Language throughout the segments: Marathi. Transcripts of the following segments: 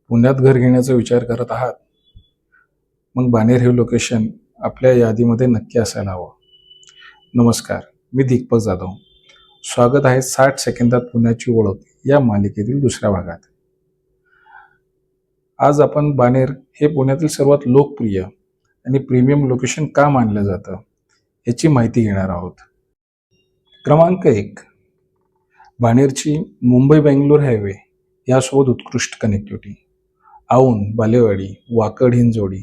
पुण्यात घर घेण्याचा विचार करत आहात? मग बाणेर हे लोकेशन आपल्या यादीमध्ये नक्की असायला हवं. नमस्कार, मी दीपक जाधव. स्वागत आहे 60 सेकंदात पुण्याची ओळख या मालिकेतील दुसऱ्या भागात. आज आपण बाणेर हे पुण्यातील सर्वात लोकप्रिय आणि प्रीमियम लोकेशन का मानलं जातं याची माहिती घेणार आहोत. क्रमांक 1, बाणेरची मुंबई-बेंगलोर हायवे यासोबत उत्कृष्ट कनेक्टिव्हिटी. औंध, बालेवाडी, वाकड, हिंजवडी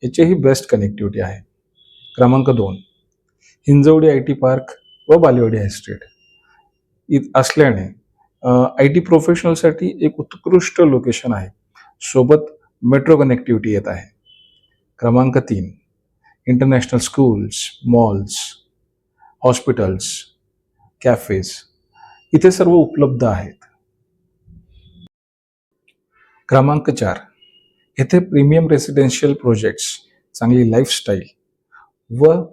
याचेही बेस्ट कनेक्टिव्हिटी आहे. क्रमांक 2, हिंजवडी आय टी पार्क व बालेवाडी हायस्ट्रीट असल्याने आय टी प्रोफेशनलसाठी एक उत्कृष्ट लोकेशन आहे. सोबत मेट्रो कनेक्टिव्हिटी येत आहे. क्रमांक 3, international schools, malls, hospitals, cafes इथे सर्व उपलब्ध आहेत. क्रमांक 4, येथे प्रीमियम रेसिडेन्शियल प्रोजेक्ट्स, चांगली लाईफस्टाईल व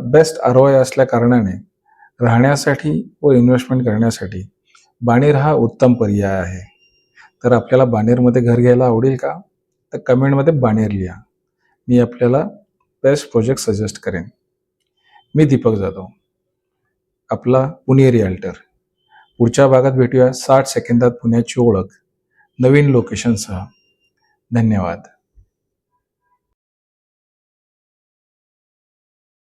बेस्ट ROI असल्या कारणाने राहण्यासाठी व इन्व्हेस्टमेंट करण्यासाठी बाणेर हा उत्तम पर्याय आहे. तर आपल्याला बाणेरमध्ये घर घ्यायला आवडेल का? तर कमेंटमध्ये बाणेर लिहा. मी आपल्याला बेस्ट प्रोजेक्ट सजेस्ट करेन. मी दीपक जाधव, आपला पुणे रिअल्टर. पुढच्या भागात भेटूया 60 सेकंदात पुण्याची ओळख नवीन लोकेशनसह. धन्यवाद.